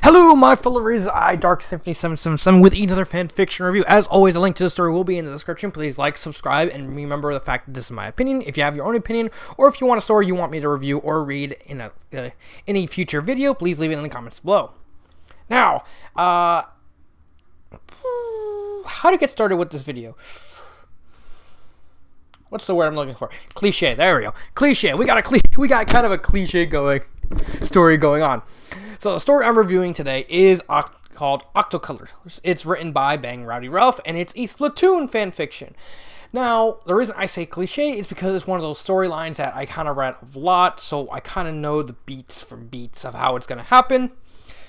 Hello, my fellow readers. Dark Symphony 777 with another fan fiction review. As always, a link to the story will be in the description. Please like, subscribe, and remember the fact that this is my opinion. If you have your own opinion, or if you want a story you want me to review or read in any future video, please leave it in the comments below. Now, how to get started with this video? What's the word I'm looking for? Cliche. There we go. Cliche. We got kind of a cliche story going on. So the story I'm reviewing today is called Octo Colors. It's written by Bang Rowdy Ralph, and it's a Splatoon fanfiction. Now, the reason I say cliche is because it's one of those storylines that I kind of read a lot, so I kind of know the beats of how it's going to happen.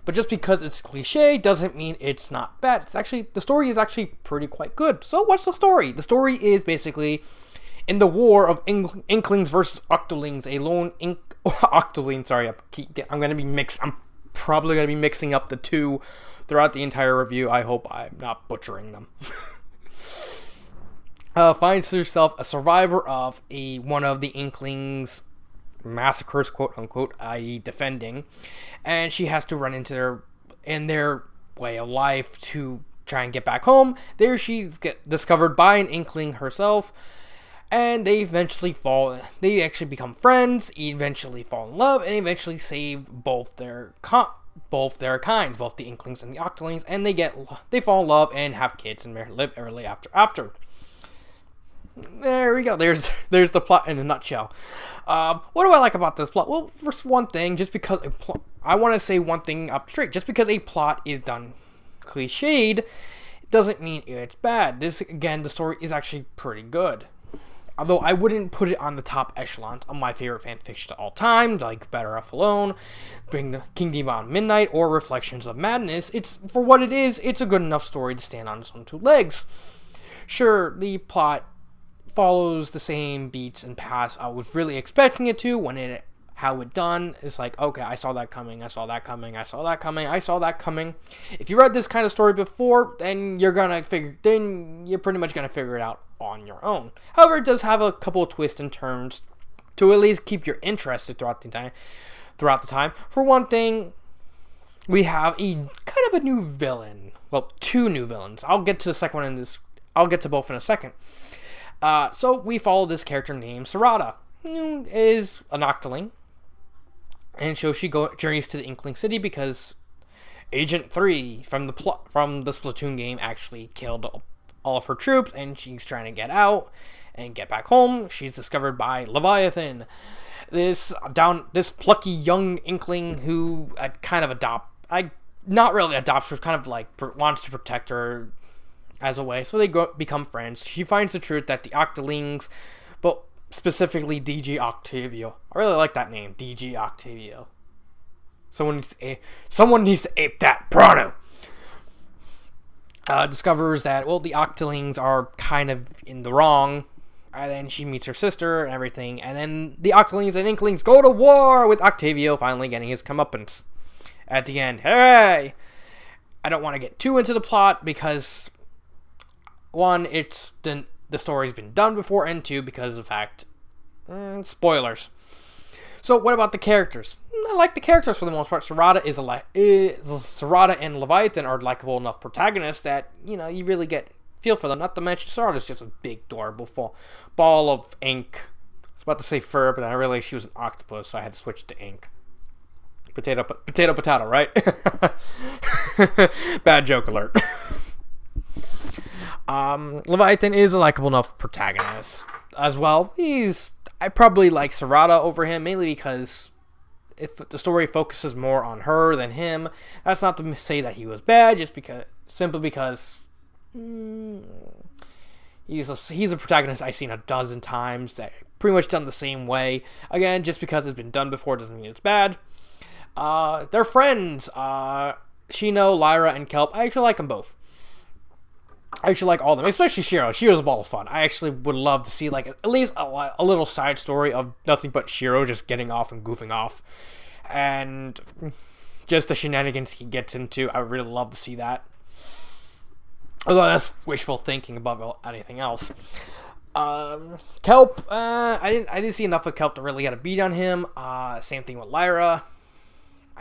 But just because it's cliche doesn't mean it's not bad. The story is actually quite good. So what's the story? The story is basically in the war of Inklings versus Octolings, a lone Octoling. Sorry, I'm probably going to be mixing up the two throughout the entire review. I hope I'm not butchering them. Finds herself a survivor of one of the Inklings massacres, quote unquote, i.e. defending, and she has to run into their way of life to try and get back home. There she's discovered by an Inkling herself, and they actually become friends, eventually fall in love, and eventually save both their kinds, both the Inklings and the Octolings, and they fall in love and have kids and live early after. There we go. There's the plot in a nutshell. What do I like about this plot? Well, first one thing, just because I want to say one thing up straight. Just because a plot is done cliched, doesn't mean it's bad. The story is actually pretty good. Although I wouldn't put it on the top echelons of my favorite fanfiction of all time, like Better Off Alone, Bring the Kingdom on Midnight, or Reflections of Madness. It's for what it is. It's a good enough story to stand on its own two legs. Sure, the plot follows the same beats and paths I was really expecting it to. How it done is like, okay, I saw that coming. If you read this kind of story before, then you're pretty much gonna figure it out on your own. However, it does have a couple of twists and turns to at least keep you interested throughout the time. For one thing, we have kind of a new villain. Well, two new villains. I'll get to the second one I'll get to both in a second. So we follow this character named Sarada, who is an Octoling. And so she journeys to the Inkling City because Agent 3 from the Splatoon game actually killed all of her troops, and she's trying to get out and get back home. She's discovered by Leviathan, this plucky young Inkling who kind of not really adopts her, kind of like wants to protect her as a way. So they become friends. She finds the truth that the Octolings, but specifically DG Octavio. I really like that name, DG Octavio. Someone needs to ape that pronto. Discovers that, well, the Octolings are kind of in the wrong. And then she meets her sister and everything. And then the Octolings and Inklings go to war with Octavio finally getting his comeuppance at the end. Hooray! I don't want to get too into the plot because, one, the story's been done before, and two, because of the fact, spoilers. So what about the characters? I like the characters for the most part. Sarada and Leviathan are likable enough protagonists that, you really get feel for them. Not to mention Sarada's just a big, adorable ball of ink. I was about to say fur, but I realized she was an octopus, so I had to switch to ink. Potato, right? Bad joke alert. Leviathan is a likable enough protagonist as well. I probably like Sarada over him, mainly because if the story focuses more on her than him, that's not to say that he was bad, simply because he's a protagonist I've seen a dozen times, that pretty much done the same way. Again, just because it's been done before doesn't mean it's bad. They're friends. Shino, Lyra, and Kelp. I actually like them both. I actually like all of them, especially Shiro. Shiro's a ball of fun. I actually would love to see at least a little side story of nothing but Shiro just getting off and goofing off, and just the shenanigans he gets into. I would really love to see that. Although that's wishful thinking above anything else. Kelp, I didn't see enough of Kelp to really get a beat on him. Same thing with Lyra.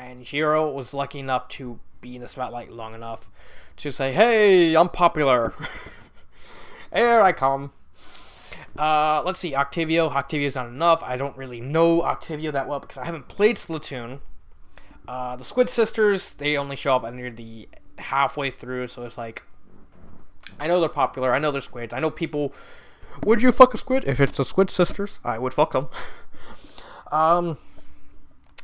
and Shiro was lucky enough to be in the spotlight long enough to say, "Hey, I'm popular. Here I come." Let's see, Octavio. Octavio's not enough. I don't really know Octavio that well because I haven't played Splatoon. The Squid Sisters, they only show up near the halfway through, so it's like, I know they're popular. I know they're squids. I know people. Would you fuck a squid? If it's the Squid Sisters, I would fuck them.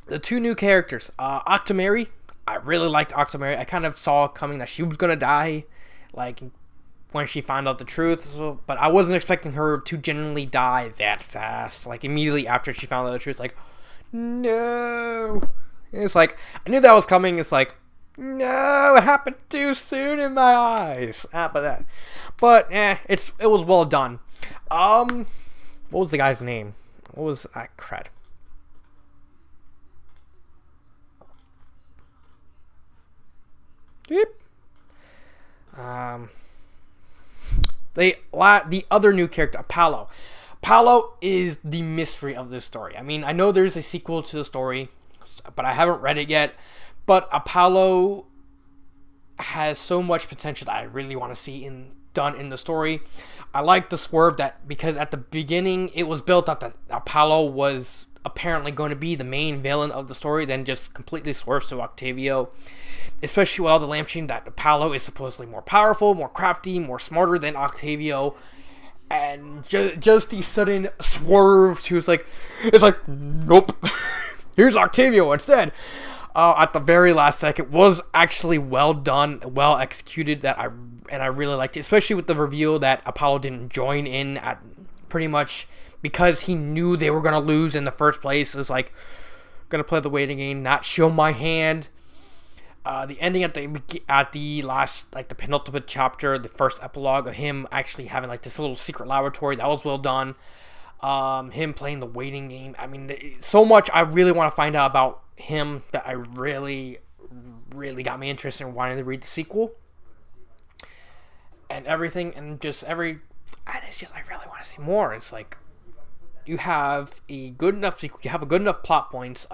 The two new characters, Octo Mary. I really liked Octo Mary. I kind of saw coming that she was gonna die, like when she found out the truth. So, but I wasn't expecting her to genuinely die that fast. Like immediately after she found out the truth, like, no. It's like I knew that was coming. It's like, no, it happened too soon in my eyes. It was well done. What was the guy's name? What was crud? Yep. The other new character, Apollo. Apollo is the mystery of this story. I mean, I know there's a sequel to the story, but I haven't read it yet. But Apollo has so much potential that I really want to see done in the story. I like the swerve that, because at the beginning it was built up that Apollo was apparently going to be the main villain of the story, then just completely swerves to Octavio. Especially with all the lampshade that Apollo is supposedly more powerful, more crafty, more smarter than Octavio. And just the sudden swerve to it's like, nope, here's Octavio instead. At the very last second was actually well done, well executed. I really liked it, especially with the reveal that Apollo didn't join in at pretty much because he knew they were gonna lose in the first place. It was like, gonna play the waiting game, not show my hand. The ending at the last, like the penultimate chapter, the first epilogue of him actually having like this little secret laboratory, that was well done. Him playing the waiting game. I mean, so much I really want to find out about him that I really got me interested in wanting to read the sequel and everything, and it's just I really want to see more. It's like you have a good enough sequel, you have a good enough plot points.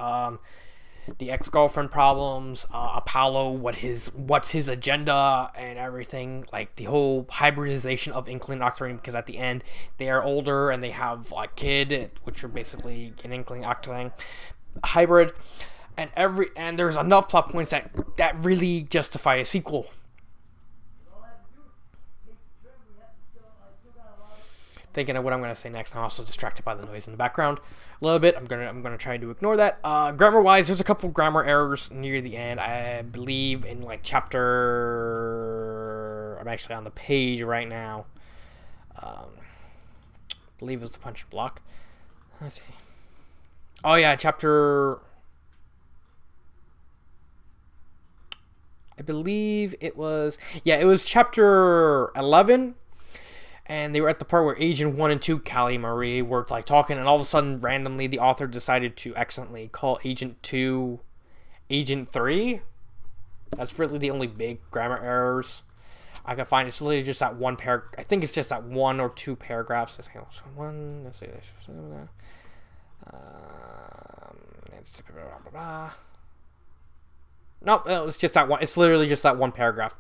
The ex-girlfriend problems, Apollo, what's his agenda and everything, like the whole hybridization of Inkling and Octarine, because at the end they are older and they have a kid, which are basically an Inkling Octarine hybrid, and there's enough plot points that really justify a sequel. Thinking of what I'm going to say next. I'm also distracted by the noise in the background a little bit. I'm gonna try to ignore that. Grammar-wise, there's a couple grammar errors near the end. I believe in like chapter. I'm actually on the page right now. I believe it was the punch and block. Let's see. Oh yeah, chapter. I believe it was. Yeah, it was chapter 11. And they were at the part where Agent 1 and 2, Callie Marie, were like talking, and all of a sudden, randomly, the author decided to accidentally call Agent 2 Agent 3. That's really the only big grammar errors I can find. It's literally just that one paragraph. I think it's just that one or two paragraphs. Let's see. Nope, it's just that one. It's literally just that one paragraph.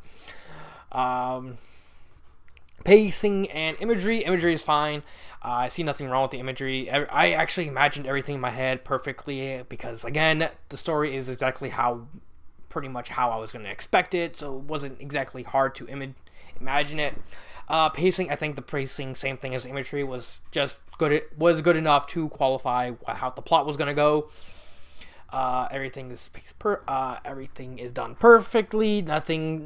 Pacing and imagery. Imagery is fine. I see nothing wrong with the imagery. I actually imagined everything in my head perfectly because, again, the story is exactly pretty much how I was going to expect it, so it wasn't exactly hard to imagine it. Pacing, I think the pacing, same thing as imagery, was just good. It was good enough to qualify how the plot was going to go. Everything is everything is done perfectly. Nothing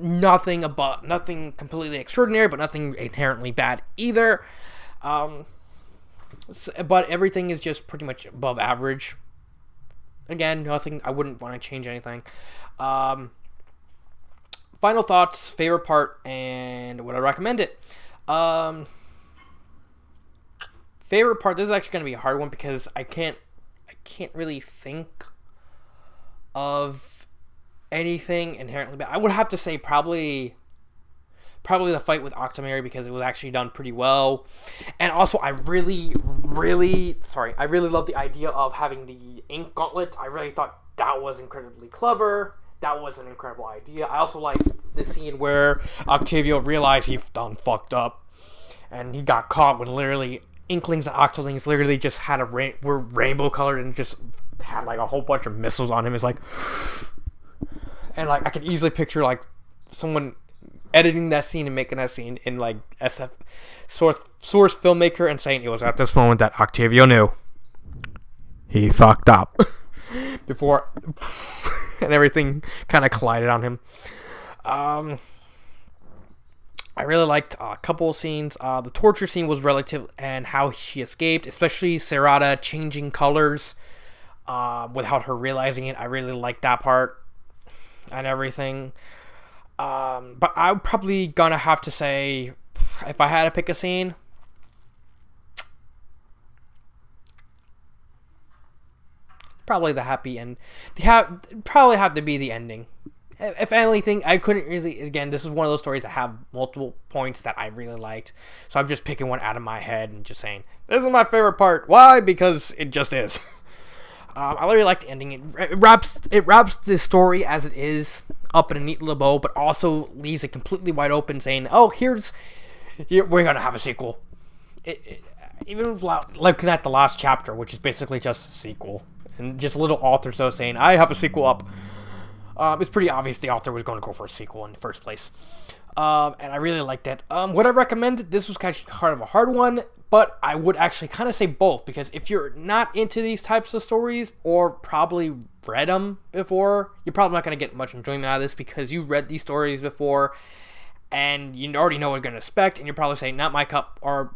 completely extraordinary, but nothing inherently bad either. But everything is just pretty much above average. Again, nothing. I wouldn't want to change anything. Final thoughts, favorite part, and would I recommend it? Favorite part. This is actually going to be a hard one because I can't really think of anything inherently bad. I would have to say probably the fight with Octo Mary because it was actually done pretty well, and also I really love the idea of having the ink gauntlet. I really thought that was incredibly clever. That was an incredible idea. I also like the scene where Octavio realized he done fucked up, and he got caught when literally Inklings and Octolings literally just had were rainbow colored and just had like a whole bunch of missiles on him. It's like, and like I can easily picture like someone editing that scene and making that scene in like SF source filmmaker and saying it was at this moment that Octavio knew he fucked up before and everything kind of collided on him. I really liked a couple of scenes. The torture scene was relative and how she escaped, especially Serata changing colors without her realizing it. I really liked that part and everything. But I'm probably gonna have to say, if I had to pick a scene, probably the happy end. Probably have to be the ending. If anything, I couldn't really. Again, this is one of those stories that have multiple points that I really liked. So I'm just picking one out of my head and just saying, this is my favorite part. Why? Because it just is. I really liked the ending. It wraps the story as it is up in a neat little bow, but also leaves it completely wide open, saying, "Oh, we're gonna have a sequel." Even looking at the last chapter, which is basically just a sequel, and just a little author so saying, "I have a sequel up." It's pretty obvious the author was going to go for a sequel in the first place. And I really liked it. Would I recommend it? This was kind of a hard one, but I would actually kind of say both, because if you're not into these types of stories or probably read them before, you're probably not going to get much enjoyment out of this because you read these stories before and you already know what you're going to expect, and you're probably saying, not my cup, or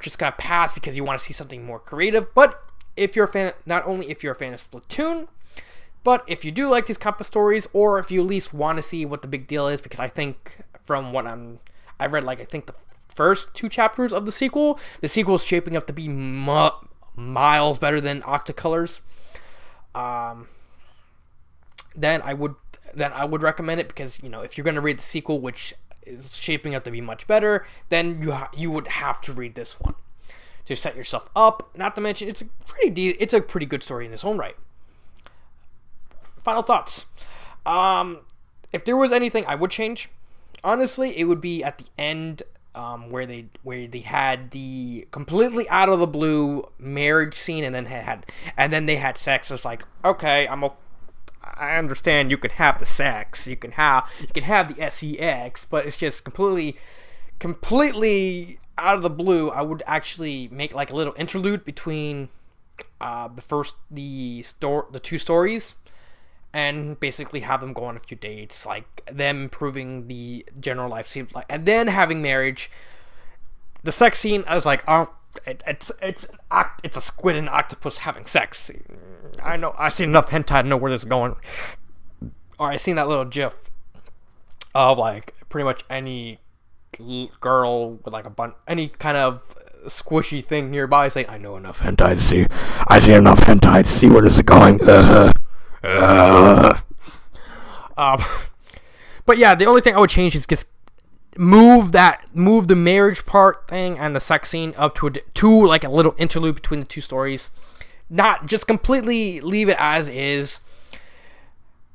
just going to pass because you want to see something more creative. But if you're a fan, not only if you're a fan of Splatoon, but if you do like these type of stories, or if you at least want to see what the big deal is, because I think from what I read, like I think the first 2 chapters of the sequel is shaping up to be miles better than Octocolors. Then I would recommend it, because if you're going to read the sequel, which is shaping up to be much better, then you would have to read this one to set yourself up. Not to mention, it's a pretty good story in its own right. Final thoughts. If there was anything I would change, honestly, it would be at the end, where they had the completely out of the blue marriage scene, and then they had sex. It's like, okay, I understand you can have the sex, you can have the sex, but it's just completely out of the blue. I would actually make like a little interlude between the 2 stories, and basically have them go on a few dates, like them improving the general life seems like, and then having marriage. The sex scene, I was like, oh, it's a squid and octopus having sex. I know, I seen enough hentai to know where this is going. Or I seen that little gif of like pretty much any girl with like any kind of squishy thing nearby saying, I know enough hentai to see. I see enough hentai to see where this is going. But yeah, the only thing I would change is just move the marriage part thing and the sex scene up to like a little interlude between the 2 stories. Not just completely leave it as is,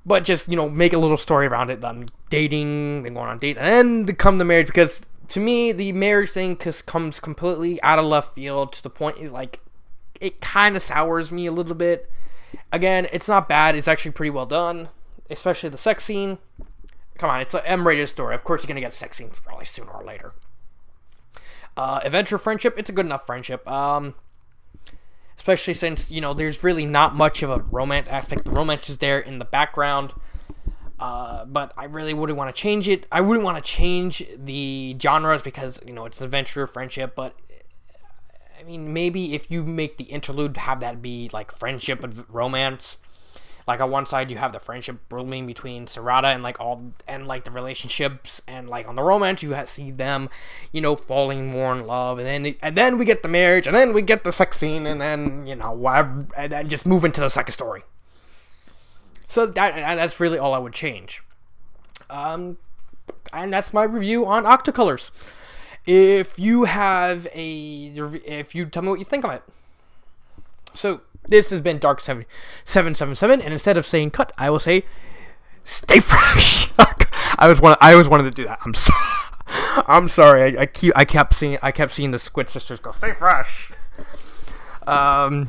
but just make a little story around it. Them dating, then going on a date, and then they come to marriage. Because to me, the marriage thing comes completely out of left field. To the point is like, it kind of sours me a little bit. Again, it's not bad. It's actually pretty well done, especially the sex scene. Come on, it's an M-rated story. Of course, you're gonna get a sex scene probably sooner or later. Adventure friendship, it's a good enough friendship. Especially since there's really not much of a romance aspect. The romance is there in the background. But I really wouldn't want to change it. I wouldn't want to change the genres because it's adventure friendship, but. I mean, maybe if you make the interlude, have that be like friendship and romance. Like on one side, you have the friendship blooming between Serata and the relationships, and like on the romance, you see them, falling more in love, and then we get the marriage, and then we get the sex scene, and then whatever, and then just move into the second story. So that's really all I would change. And that's my review on Octocolors. If you tell me what you think of it. So, This has been Dark777, and instead of saying cut, I will say stay fresh. I was wanted to do that. I'm sorry. I kept seeing the Squid Sisters go stay fresh. And